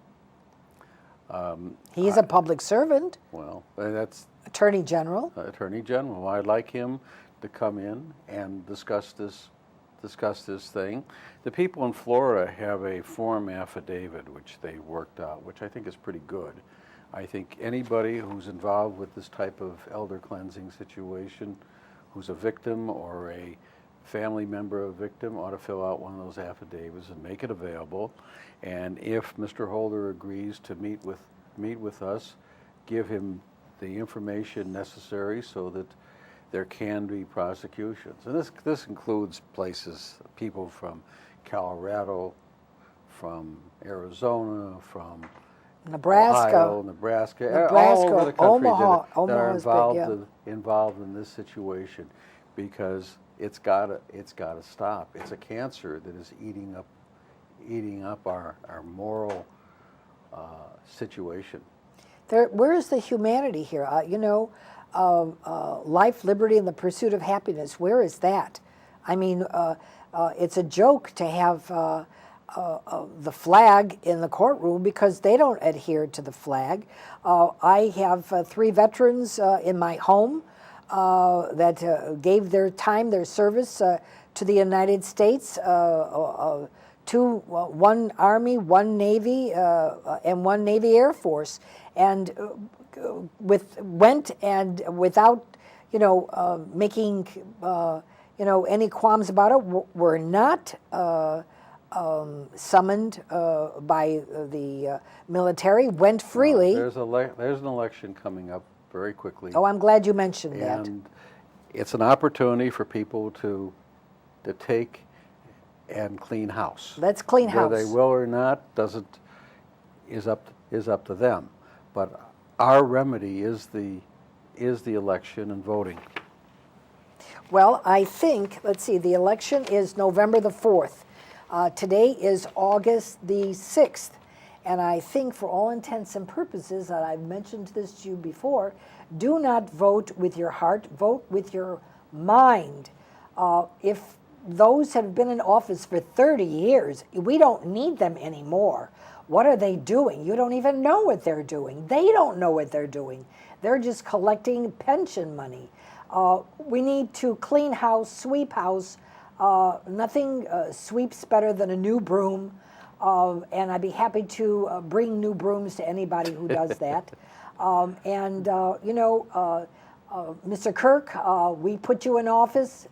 Speaker 1: He's a public servant.
Speaker 2: Well, that's
Speaker 1: Attorney General.
Speaker 2: Attorney General. I'd like him to come in and discuss this thing. The people in Florida have a form affidavit which they worked out, which I think is pretty good. I think anybody who's involved with this type of elder cleansing situation, who's a victim or a family member of a victim, ought to fill out one of those affidavits and make it available. And if Mr. Holder agrees to meet with us, give him the information necessary so that there can be prosecutions. And this includes people from Colorado, from Arizona, from
Speaker 1: Nebraska,
Speaker 2: Ohio, Nebraska, all over the country that are involved in this situation, because it's got to stop. It's a cancer that is eating up our moral situation.
Speaker 1: Where is the humanity here? Life, liberty, and the pursuit of happiness. Where is that? I mean, it's a joke to have the flag in the courtroom because they don't adhere to the flag. I have 3 veterans in my home that gave their time, their service to the United States. 1 Army, 1 Navy, and 1 Navy Air Force, and went and without, making any qualms about it. We're not summoned by the military, went freely.
Speaker 2: There's an election coming up very quickly.
Speaker 1: Oh, I'm glad you mentioned that.
Speaker 2: And it's an opportunity for people to take and clean house.
Speaker 1: Let's clean house.
Speaker 2: Whether they will or not is up to them. But our remedy is the election and voting.
Speaker 1: Well, I think, let's see, the election is November the 4th. Today is August the 6th. And I think for all intents and purposes, and I've mentioned this to you before, do not vote with your heart, vote with your mind. If those have been in office for 30 years, we don't need them anymore. What are they doing? You don't even know what they're doing. They don't know what they're doing. They're just collecting pension money. We need to clean house, sweep house. Nothing sweeps better than a new broom. And I'd be happy to bring new brooms to anybody who does that. Mr. Kirk, we put you in office.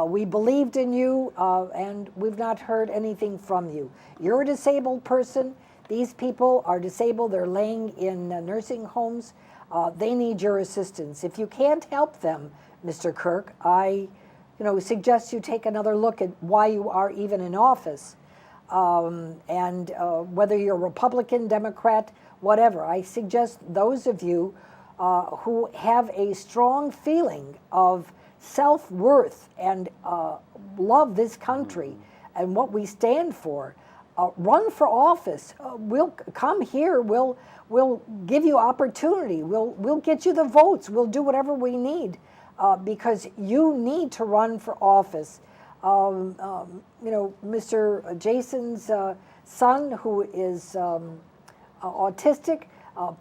Speaker 1: We believed in you, and we've not heard anything from you. You're a disabled person. These people are disabled. They're laying in nursing homes. They need your assistance. If you can't help them, Mr. Kirk, I suggest you take another look at why you are even in office. And whether you're Republican, Democrat, whatever, I suggest those of you who have a strong feeling of self-worth and love this country and what we stand for, run for office. We'll come here. We'll give you opportunity. We'll get you the votes. We'll do whatever we need because you need to run for office. Mr. Jason's son, who is autistic,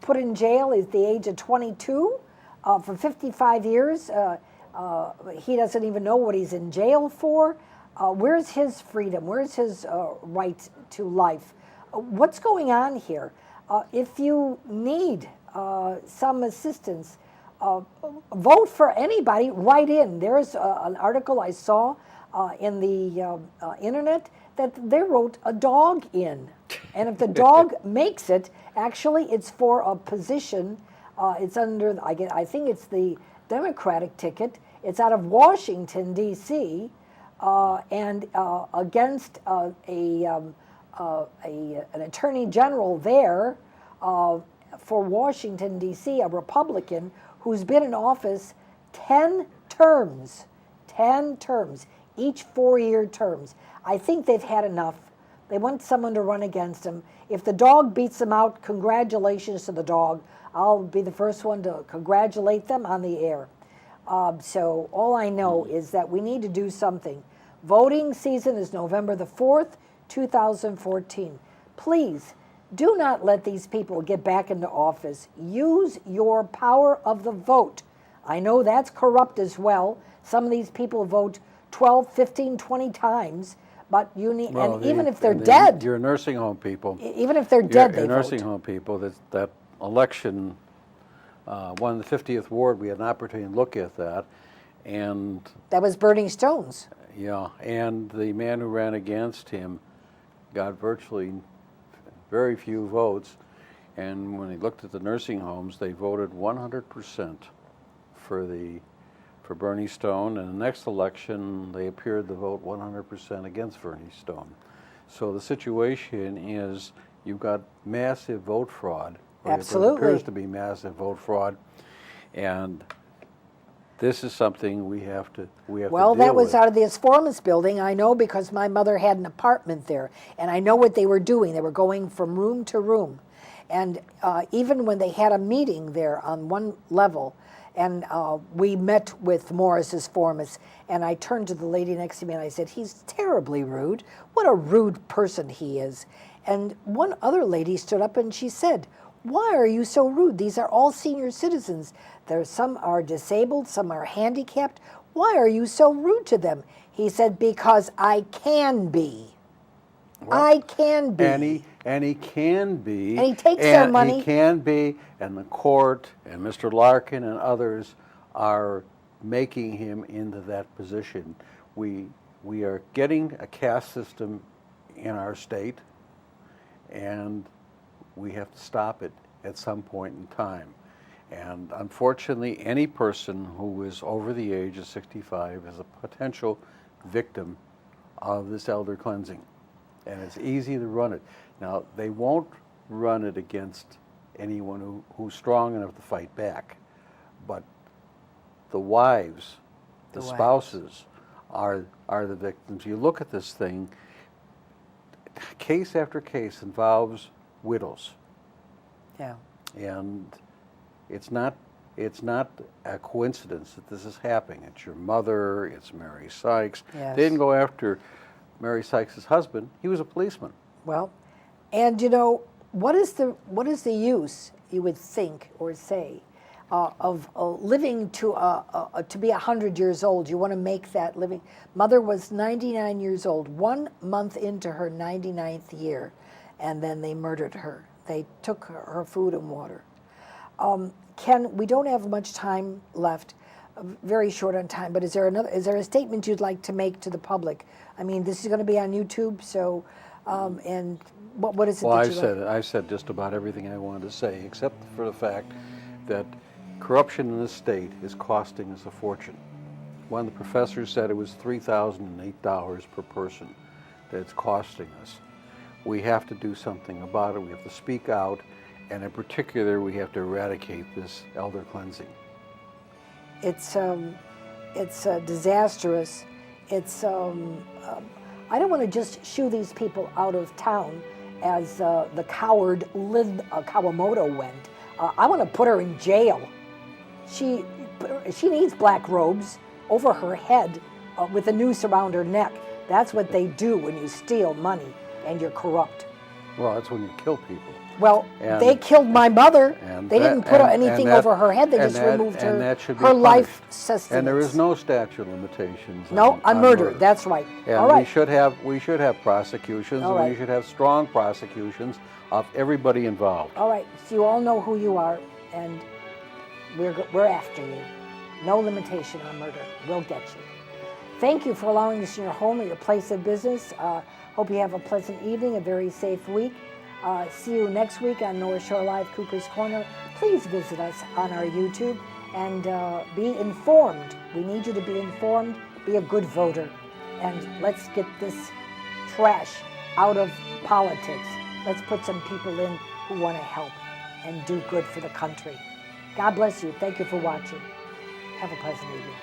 Speaker 1: put in jail at the age of 22 for 55 years. He doesn't even know what he's in jail for. Where's his freedom? Where's his right to life? What's going on here? If you need some assistance, vote for anybody, write in. There's an article I saw in the internet that they wrote a dog in. And if the dog makes it, actually it's for a position. It's under, I think it's the Democratic ticket. It's out of Washington, D.C., and against an attorney general there for Washington, D.C., a Republican who's been in office 10 terms, each 4-year terms. I think they've had enough. They want someone to run against them. If the dog beats them out, congratulations to the dog. I'll be the first one to congratulate them on the air. So all I know is that we need to do something. Voting season is November the 4th, 2014. Please do not let these people get back into office. Use your power of the vote. I know that's corrupt as well. Some of these people vote 12, 15, 20 times, but you need, well, and even if they're dead.
Speaker 2: Your nursing home people.
Speaker 1: Even if they're dead, they vote.
Speaker 2: Nursing home people, that election, one in the 50th Ward, we had an opportunity to look at that. And
Speaker 1: that was Bernie Stone's.
Speaker 2: Yeah, and the man who ran against him got virtually very few votes. And when he looked at the nursing homes, they voted 100% for Bernie Stone. And the next election, they appeared to vote 100% against Bernie Stone. So the situation is you've got massive vote fraud.
Speaker 1: Absolutely.
Speaker 2: It appears to be massive vote fraud. And this is something we have to deal
Speaker 1: Well, that was
Speaker 2: with.
Speaker 1: out of the Asformas building. I know because my mother had an apartment there, and I know what they were doing. They were going from room to room. And even when they had a meeting there on one level, and we met with Morris Asformas, and I turned to the lady next to me and I said, he's terribly rude. What a rude person he is. And one other lady stood up and she said, why are you so rude? These are all senior citizens. Some are disabled, some are handicapped. Why are you so rude to them? He said, because I can be. Well, I can be.
Speaker 2: And he can be.
Speaker 1: And he takes their money.
Speaker 2: He can be, and the court and Mr. Larkin and others are making him into that position. We are getting a caste system in our state, and we have to stop it at some point in time. And unfortunately, any person who is over the age of 65 is a potential victim of this elder cleansing. And it's easy to run it. Now, they won't run it against anyone who's strong enough to fight back, but the wives, the spouses, are the victims. You look at this thing, case after case involves widows.
Speaker 1: Yeah.
Speaker 2: And it's not a coincidence that this is happening. It's your mother, it's Mary Sykes.
Speaker 1: Yes.
Speaker 2: They didn't go after Mary Sykes' husband. He was a policeman.
Speaker 1: Well, and you know, what is the use, you would think or say, of living to be 100 years old? You want to make that living. Mother was 99 years old, 1 month into her 99th year, and then they murdered her. They took her food and water. Ken, we don't have much time left, very short on time, but is there a statement you'd like to make to the public? I mean, this is going to be on YouTube, so, and what is it
Speaker 2: well,
Speaker 1: that you
Speaker 2: I've said just about everything I wanted to say, except for the fact that corruption in this state is costing us a fortune. One of the professors said it was $3,008 per person that it's costing us. We have to do something about it. We have to speak out, and in particular, we have to eradicate this elder cleansing.
Speaker 1: It's disastrous. It's I don't want to just shoo these people out of town as the coward Lynn Kawamoto went. I want to put her in jail. She needs black robes over her head with a noose around her neck. That's what they do when you steal money and you're corrupt.
Speaker 2: Well, that's when you kill people.
Speaker 1: Well, they killed my mother. They didn't put anything over her head. They just removed her life sustenance.
Speaker 2: And there is no statute of limitations.
Speaker 1: No, on murder. That's right.
Speaker 2: And
Speaker 1: all right.
Speaker 2: we should have prosecutions,
Speaker 1: all
Speaker 2: and
Speaker 1: right.
Speaker 2: we should have strong prosecutions of everybody involved.
Speaker 1: All right. So you all know who you are, and we're after you. No limitation on murder. We'll get you. Thank you for allowing us in your home or your place of business. Hope you have a pleasant evening, a very safe week. See you next week on North Shore Live Cooper's Corner. Please visit us on our YouTube and be informed. We need you to be informed, be a good voter, and let's get this trash out of politics. Let's put some people in who want to help and do good for the country. God bless you. Thank you for watching. Have a pleasant evening.